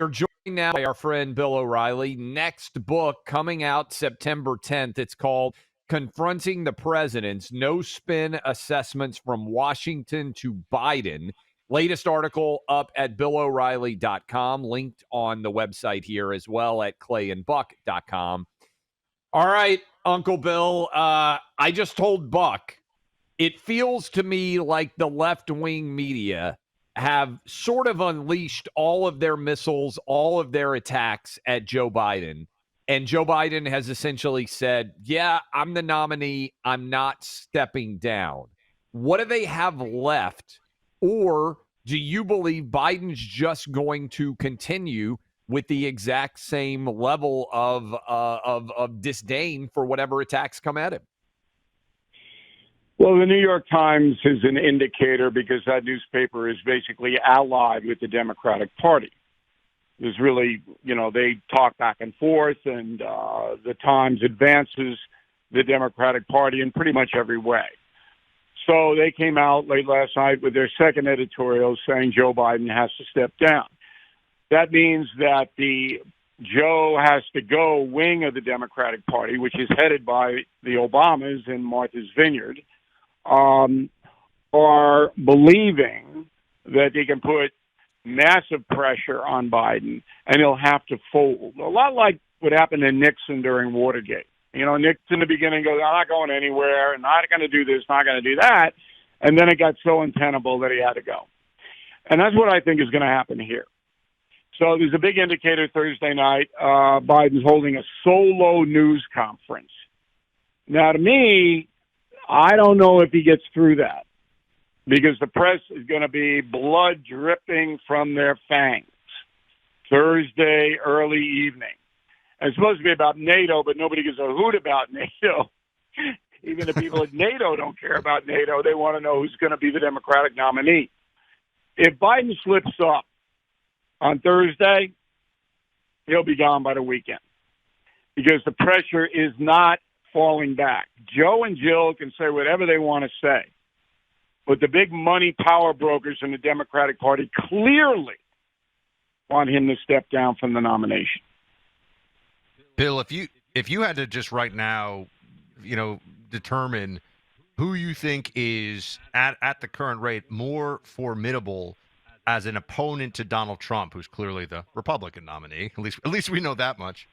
We're joined now by our friend Bill O'Reilly. Next book coming out September 10th. It's called Confronting the Presidents, No Spin Assessments from Washington to Biden. Latest article up at BillO'Reilly.com, linked on the website here as well at ClayandBuck.com. All right, Uncle Bill, I just told Buck, it feels to me like the left-wing media have sort of unleashed all of their missiles, all of their attacks at Joe Biden. And Joe Biden has essentially said, yeah, I'm the nominee. I'm not stepping down. What do they have left? Or do you believe Biden's just going to continue with the exact same level of disdain for whatever attacks come at him? Well, the New York Times is an indicator because that newspaper is basically allied with the Democratic Party. There's really, they talk back and forth, and the Times advances the Democratic Party in pretty much every way. So they came out late last night with their second editorial saying Joe Biden has to step down. That means that the Joe has to go wing of the Democratic Party, which is headed by the Obamas in Martha's Vineyard, are believing that they can put massive pressure on Biden and he'll have to fold. A lot like what happened to Nixon during Watergate. Nixon in the beginning goes, I'm not going anywhere, and not going to do this, not going to do that. And then it got so untenable that he had to go. And that's what I think is going to happen here. So there's a big indicator Thursday night. Biden's holding a solo news conference. Now, to me, I don't know if he gets through that because the press is going to be blood dripping from their fangs Thursday early evening. And it's supposed to be about NATO, but nobody gives a hoot about NATO. Even the people at NATO don't care about NATO. They want to know who's going to be the Democratic nominee. If Biden slips up on Thursday, he'll be gone by the weekend because the pressure is not falling back. Joe and Jill can say whatever they want to say, but the big money power brokers in the Democratic Party clearly want him to step down from the nomination. Bill, if you had to just right now, determine who you think is at the current rate more formidable as an opponent to Donald Trump, who's clearly the Republican nominee, at least we know that much.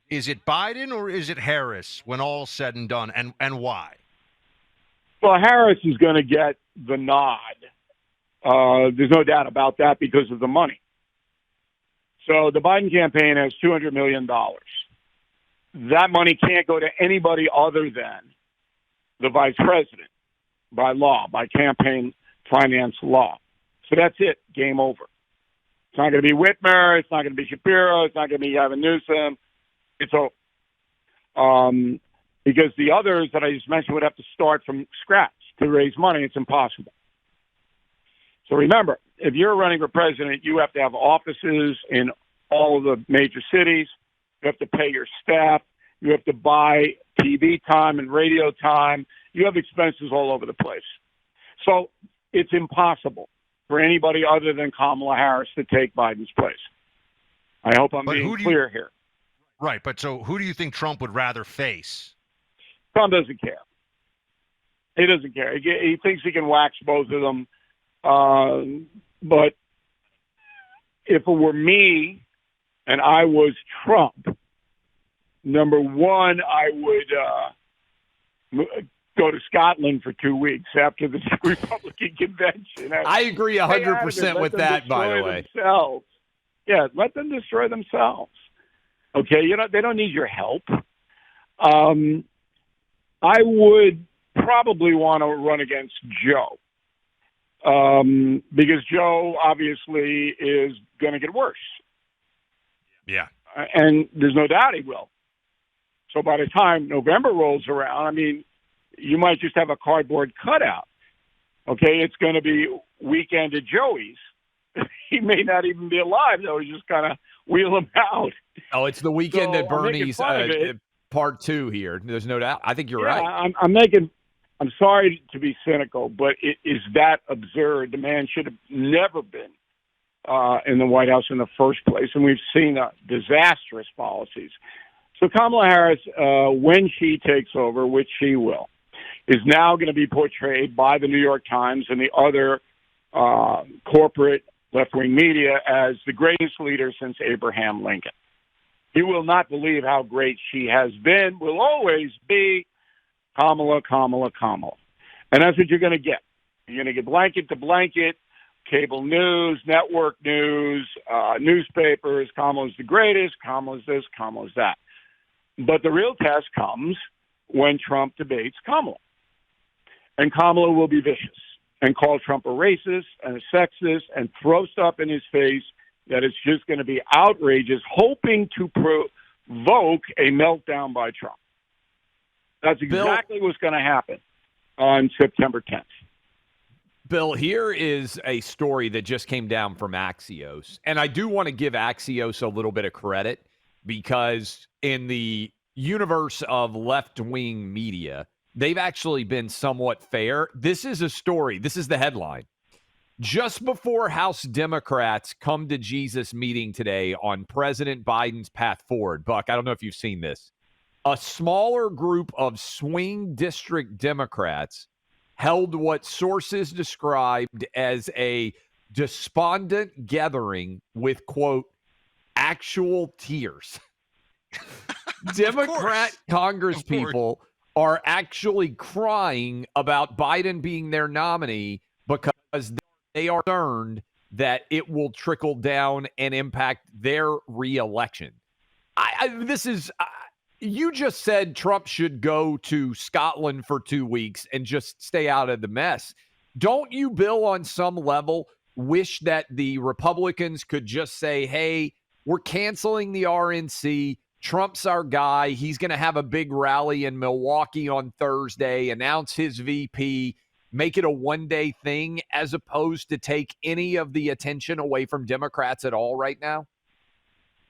Is it Biden or is it Harris when all's said and done, and why? Well, Harris is going to get the nod. There's no doubt about that because of the money. So the Biden campaign has $200 million. That money can't go to anybody other than the vice president by law, by campaign finance law. So that's it. Game over. It's not going to be Whitmer. It's not going to be Shapiro. It's not going to be Gavin Newsom. It's over. Because the others that I just mentioned would have to start from scratch to raise money. It's impossible. So remember, if you're running for president, you have to have offices in all of the major cities. You have to pay your staff. You have to buy TV time and radio time. You have expenses all over the place. So it's impossible for anybody other than Kamala Harris to take Biden's place. I hope I'm being clear here. Right, but so who do you think Trump would rather face? Trump doesn't care. He doesn't care. He thinks he can wax both of them. But if it were me and I was Trump, number one, I would go to Scotland for 2 weeks after the Republican convention. I agree 100% with that, by the way. Themselves. Yeah, let them destroy themselves. Okay, they don't need your help. I would probably want to run against Joe. Because Joe obviously is going to get worse. Yeah. And there's no doubt he will. So by the time November rolls around, you might just have a cardboard cutout. Okay, it's going to be weekend at Joey's. He may not even be alive, though. He's just kind of wheel him out. Oh, it's the weekend at Bernie's part two here. There's no doubt. I think you're right. I'm sorry to be cynical, but it is that absurd. The man should have never been in the White House in the first place, and we've seen disastrous policies. So Kamala Harris, when she takes over, which she will, is now going to be portrayed by the New York Times and the other corporate left-wing media as the greatest leader since Abraham Lincoln. You will not believe how great she has been, will always be Kamala, Kamala, Kamala. And that's what you're going to get. You're going to get blanket to blanket, cable news, network news, newspapers. Kamala's the greatest, Kamala's this, Kamala's that. But the real test comes when Trump debates Kamala. And Kamala will be vicious and call Trump a racist and a sexist and throw stuff in his face that is just going to be outrageous, hoping to provoke a meltdown by Trump. That's exactly what's going to happen on September 10th. Bill, here is a story that just came down from Axios. And I do want to give Axios a little bit of credit because in the universe of left-wing media, they've actually been somewhat fair. This is a story. This is the headline. Just before House Democrats come to Jesus meeting today on President Biden's path forward, Buck, I don't know if you've seen this. A smaller group of swing district Democrats held what sources described as a despondent gathering with, quote, actual tears. Democrat congresspeople are actually crying about Biden being their nominee because they are concerned that it will trickle down and impact their reelection. You just said Trump should go to Scotland for 2 weeks and just stay out of the mess. Don't you, Bill, on some level, wish that the Republicans could just say, hey, we're canceling the RNC. Trump's our guy. He's going to have a big rally in Milwaukee on Thursday, announce his VP, make it a one-day thing, as opposed to take any of the attention away from Democrats at all right now?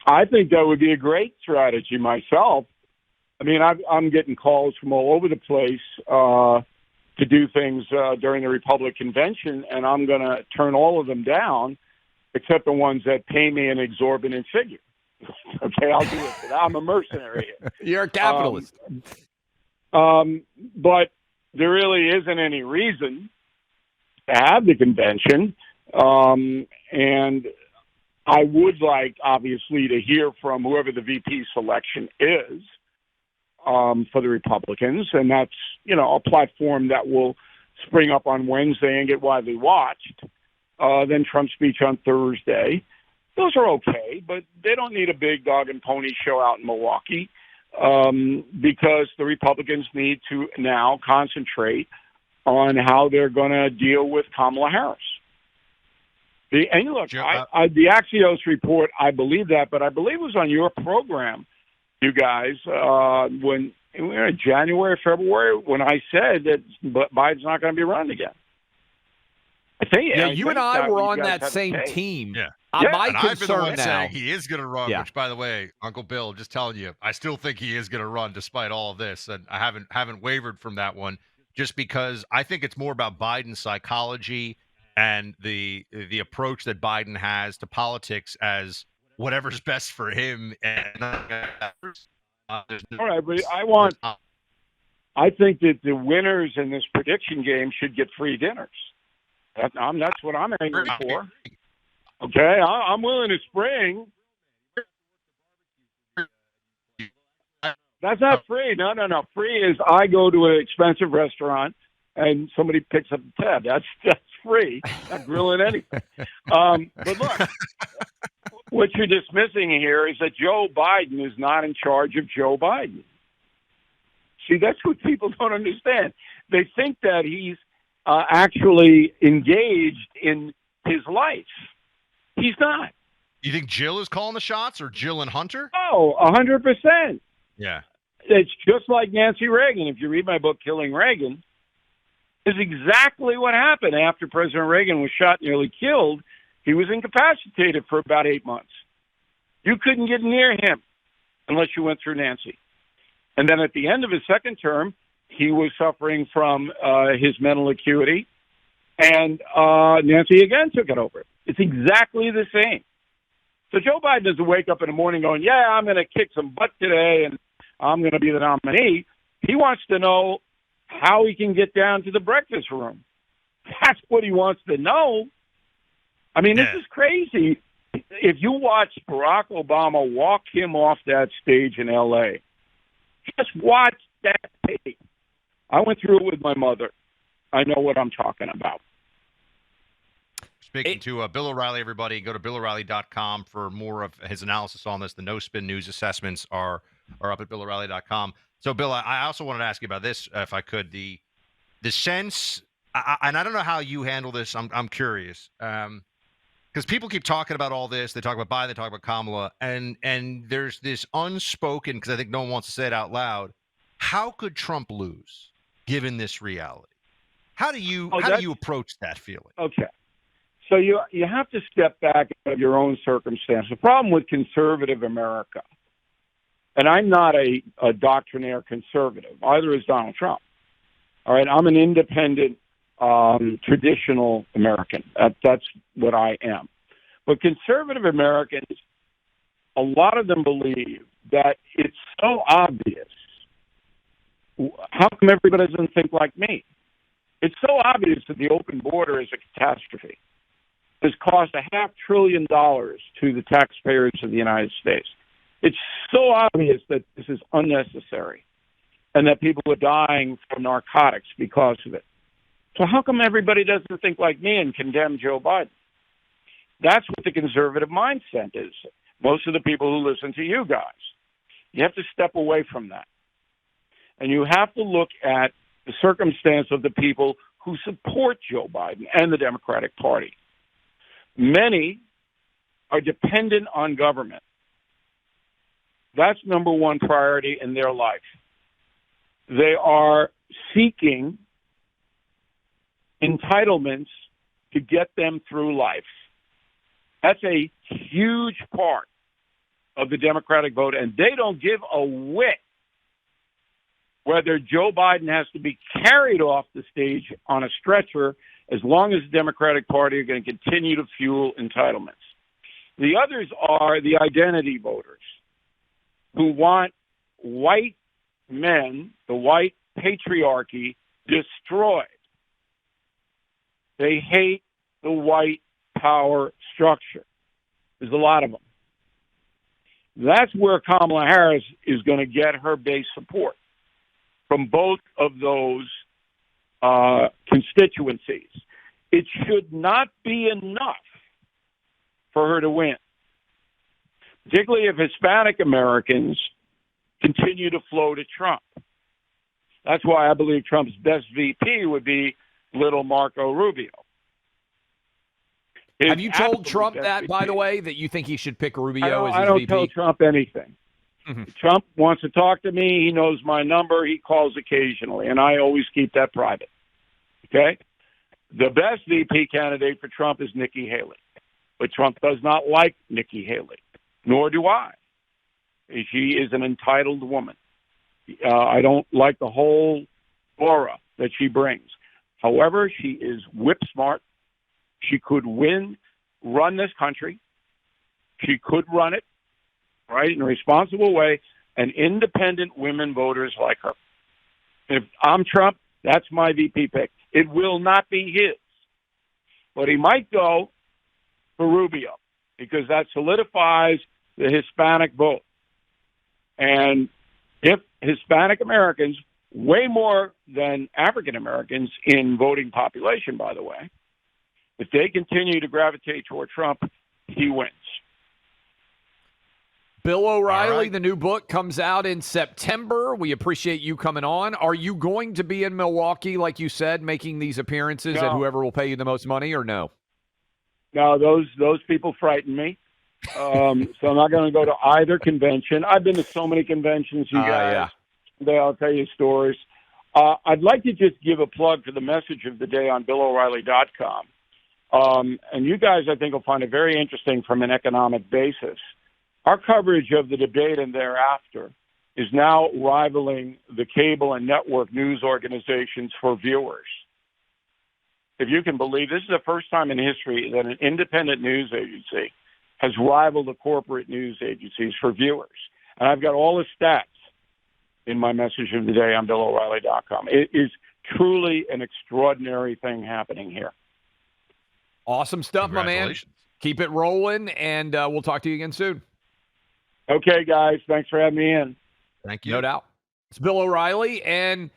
I think that would be a great strategy myself. I mean, I'm getting calls from all over the place to do things during the Republican convention, and I'm going to turn all of them down, except the ones that pay me an exorbitant figure. Okay, I'll do it. I'm a mercenary. You're a capitalist. But there really isn't any reason to have the convention. And I would like, obviously, to hear from whoever the VP selection is for the Republicans. And that's, a platform that will spring up on Wednesday and get widely watched. Then Trump's speech on Thursday. Those are okay, but they don't need a big dog and pony show out in Milwaukee because the Republicans need to now concentrate on how they're going to deal with Kamala Harris. The Axios report, I believe that, but I believe it was on your program, you guys, when we were in January, February, when I said that Biden's not going to be running again. You and I were on that same team. Yeah. My and concern I've been now, saying he is going to run, which, by the way, Uncle Bill, just telling you, I still think he is going to run despite all of this, and I haven't wavered from that one, just because I think it's more about Biden's psychology and the approach that Biden has to politics as whatever's best for him. All right, but I think that the winners in this prediction game should get free dinners. That's what I'm angry for. Okay, I'm willing to spring. That's not free. No. Free is I go to an expensive restaurant and somebody picks up the tab. That's free. Not grilling anything. But look, what you're dismissing here is that Joe Biden is not in charge of Joe Biden. See, that's what people don't understand. They think that he's actually engaged in his life. He's not. You think Jill is calling the shots, or Jill and Hunter? Oh, 100%. Yeah. It's just like Nancy Reagan. If you read my book, Killing Reagan, is exactly what happened after President Reagan was shot, nearly killed. He was incapacitated for about 8 months. You couldn't get near him unless you went through Nancy. And then at the end of his second term, he was suffering from his mental acuity, and Nancy again took it over. It's exactly the same. So Joe Biden doesn't wake up in the morning going, yeah, I'm going to kick some butt today and I'm going to be the nominee. He wants to know how he can get down to the breakfast room. That's what he wants to know. I mean, This is crazy. If you watch Barack Obama walk him off that stage in L.A., just watch that tape. I went through it with my mother. I know what I'm talking about. Speaking to Bill O'Reilly, everybody, go to BillO'Reilly.com for more of his analysis on this. The No Spin News assessments are up at BillO'Reilly.com. So, Bill, I also wanted to ask you about this, if I could. The sense, and I don't know how you handle this. I'm curious, because people keep talking about all this. They talk about Biden, they talk about Kamala, and there's this unspoken, because I think no one wants to say it out loud. How could Trump lose, given this reality? How do you approach that feeling? Okay. So you have to step back of your own circumstance. The problem with conservative America, and I'm not a doctrinaire conservative, either is Donald Trump. All right, I'm an independent, traditional American. That's what I am. But conservative Americans, a lot of them believe that it's so obvious. How come everybody doesn't think like me? It's so obvious that the open border is a catastrophe. Has cost $500 billion to the taxpayers of the United States. It's so obvious that this is unnecessary and that people are dying from narcotics because of it. So how come everybody doesn't think like me and condemn Joe Biden? That's what the conservative mindset is. Most of the people who listen to you guys. You have to step away from that. And you have to look at the circumstance of the people who support Joe Biden and the Democratic Party. Many are dependent on government. That's number one priority in their life. They are seeking entitlements to get them through life. That's a huge part of the Democratic vote, and they don't give a whit whether Joe Biden has to be carried off the stage on a stretcher as long as the Democratic Party are going to continue to fuel entitlements. The others are the identity voters who want white men, the white patriarchy, destroyed. They hate the white power structure. There's a lot of them. That's where Kamala Harris is going to get her base support from both of those constituencies. It should not be enough for her to win, particularly if Hispanic Americans continue to flow to Trump. That's why I believe Trump's best VP would be little Marco Rubio. Have you told Trump that, by the way, that you think he should pick Rubio as his VP? I don't tell Trump anything. Mm-hmm. Trump wants to talk to me. He knows my number. He calls occasionally, and I always keep that private. Okay? The best VP candidate for Trump is Nikki Haley. But Trump does not like Nikki Haley, nor do I. She is an entitled woman. I don't like the whole aura that she brings. However, she is whip smart. She could run this country. She could run it, right, in a responsible way, and independent women voters like her. If I'm Trump, that's my VP pick. It will not be his. But he might go for Rubio because that solidifies the Hispanic vote. And if Hispanic Americans, way more than African Americans in voting population, by the way, if they continue to gravitate toward Trump, he wins. Bill O'Reilly, The new book comes out in September. We appreciate you coming on. Are you going to be in Milwaukee, like you said, making these appearances at whoever will pay you the most money, or no? No, those people frighten me. So I'm not going to go to either convention. I've been to so many conventions, you guys. Yeah. I'll tell you stories. I'd like to just give a plug for the message of the day on BillO'Reilly.com. And you guys, I think, will find it very interesting from an economic basis. Our coverage of the debate and thereafter is now rivaling the cable and network news organizations for viewers. if you can believe, this is the first time in history that an independent news agency has rivaled the corporate news agencies for viewers. And I've got all the stats in my message of the day on BillO'Reilly.com. It is truly an extraordinary thing happening here. Awesome stuff, my man. Keep it rolling, and we'll talk to you again soon. Okay, guys. Thanks for having me in. Thank you. No doubt. It's Bill O'Reilly, and,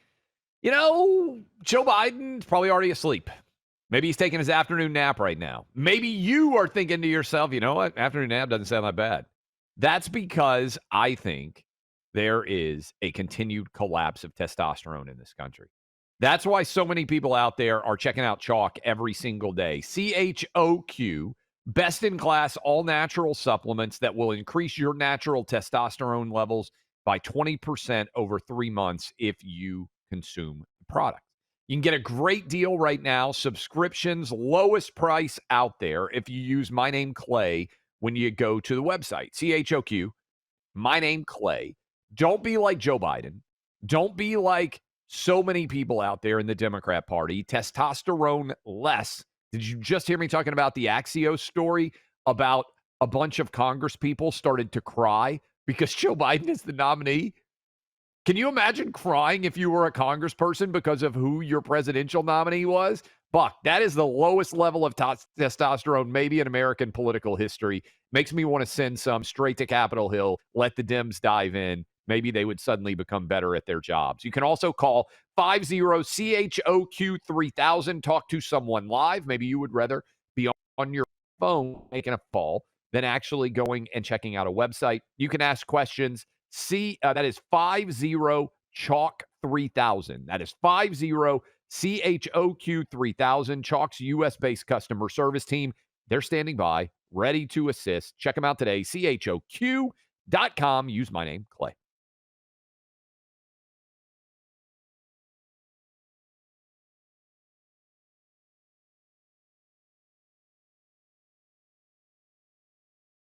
you know, Joe Biden's probably already asleep. Maybe he's taking his afternoon nap right now. Maybe you are thinking to yourself, you know what? Afternoon nap doesn't sound that bad. That's because I think there is a continued collapse of testosterone in this country. That's why so many people out there are checking out Chalk every single day. CHOQ, best in class, all natural supplements that will increase your natural testosterone levels by 20% over 3 months if you consume the product. You can get a great deal right now. Subscriptions, lowest price out there if you use my name Clay when you go to the website. CHOQ, my name Clay. Don't be like Joe Biden. Don't be like so many people out there in the Democrat Party. Testosterone less. Did you just hear me talking about the Axios story about a bunch of Congress people started to cry because Joe Biden is the nominee? Can you imagine crying if you were a congressperson because of who your presidential nominee was? Buck, that is the lowest level of testosterone maybe in American political history. Makes me want to send some straight to Capitol Hill, let the Dems dive in. Maybe they would suddenly become better at their jobs. You can also call 50-CHOQ-3000. Talk to someone live. Maybe you would rather be on your phone making a call than actually going and checking out a website. You can ask questions. That is 50-CHOQ-3000. That is 50-CHOQ-3000. Chalk's U.S.-based customer service team. They're standing by, ready to assist. Check them out today. CHOQ.com. Use my name, Clay.